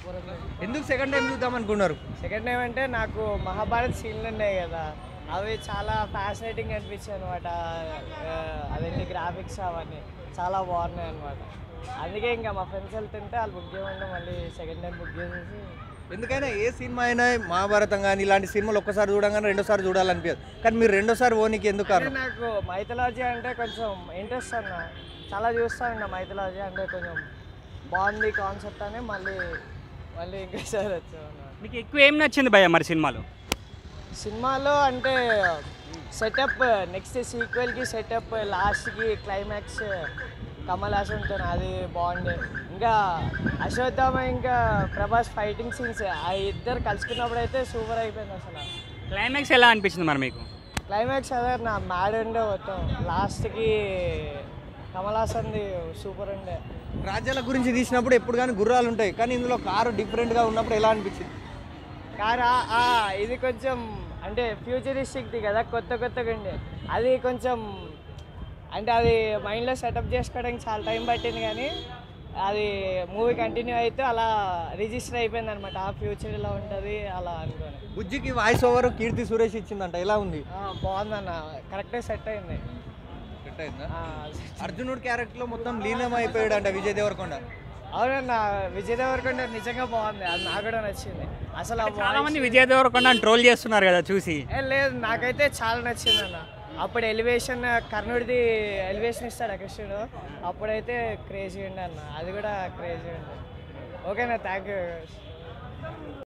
Super ఉంది. ఎందుకు second time చూద్దాం అనుకున్నారు? సెకండ్ టైం అంటే నాకు మహాభారత్ సీన్లు ఉన్నాయి కదా, అవి చాలా ఫ్యాసినేటింగ్ అనిపించాయి అనమాట. అదేంటి గ్రాఫిక్స్ అవన్నీ చాలా బాగున్నాయి అనమాట. అందుకే ఇంకా మా ఫ్రెండ్స్ వెళ్తుంటే వాళ్ళు బుక్ చేయమంటే మళ్ళీ సెకండ్ టైం బుక్ చేసేసి. ఎందుకైనా ఏ సినిమా అయినా మహాభారతం కానీ ఇలాంటి సినిమాలు ఒక్కసారి చూడగానే రెండోసారి చూడాలనిపించదు, కానీ మీరు రెండోసారి ఓనికి ఎందుకు అంటే నాకు మైథలాజీ అంటే కొంచెం ఇంట్రెస్ట్ అన్న, చాలా చూస్తాను మైథలాజీ అంటే కొంచెం బాగుంది కాన్సెప్ట్ అని మళ్ళీ మళ్ళీ ఇంకోసారి వచ్చాను. మీకు ఎక్కువ ఏం నచ్చింది భయ్య మరి సినిమాలో? సినిమాలో అంటే సెటప్, నెక్స్ట్ సీక్వెల్కి సెటప్, లాస్ట్కి క్లైమాక్స్ కమల్ హాసన్తో అది బాగుండే. ఇంకా అశ్వత్థామ ఇంకా ప్రభాస్ ఫైటింగ్ సీన్స్ ఆ ఇద్దరు కలుసుకున్నప్పుడు అయితే సూపర్ అయిపోయింది అసలు. క్లైమాక్స్ ఎలా అనిపించింది మరి మీకు? క్లైమాక్స్ అదే నా మ్యాడ్ ఉండే మొత్తం, లాస్ట్కి కమల్ హాసన్ది సూపర్ ఉండే. రాజ్యాల గురించి తీసినప్పుడు ఎప్పుడు కానీ గుర్రాలు ఉంటాయి, కానీ ఇందులో కారు డిఫరెంట్గా ఉన్నప్పుడు ఎలా అనిపించింది? కారా ఇది కొంచెం అంటే ఫ్యూచరిస్టిక్ది కదా, కొత్త కొత్తగా ఉండే. అది కొంచెం అంటే అది మైండ్లో సెటప్ చేసుకోవడానికి చాలా టైం పట్టింది, కానీ అది మూవీ కంటిన్యూ అయితే అలా రిజిస్టర్ అయిపోయింది అనమాట. ఆ ఫ్యూచర్ ఇలా ఉంటుంది అలా అనుకోని. బుజ్జికి వాయిస్ ఓవర్ కీర్తి సురేష్ ఇచ్చిందంట, ఎలా ఉంది? బాగుందన్న, కరెక్ట్గా సెట్ అయింది. అర్జునుడు క్యారెక్టర్లో మొత్తం లీనం అయిపోయాడు అంట విజయ్ దేవరకొండ. అవునన్న, విజయ్ దేవరకొండ నిజంగా బాగుంది, అది నాకు కూడా నచ్చింది అసలు. చాలా మంది విజయ్ దేవరకొండ ట్రోల్ చేస్తున్నారు కదా చూసి. లేదు, నాకైతే చాలా నచ్చింది అన్న. అప్పుడు ఎలివేషన్, కర్ణుడిది ఎలివేషన్ ఇస్తాడు కృష్ణుడు, అప్పుడైతే క్రేజీ ఉండే అన్న, అది కూడా క్రేజీ ఉండే. ఓకేనా, థ్యాంక్ యూ.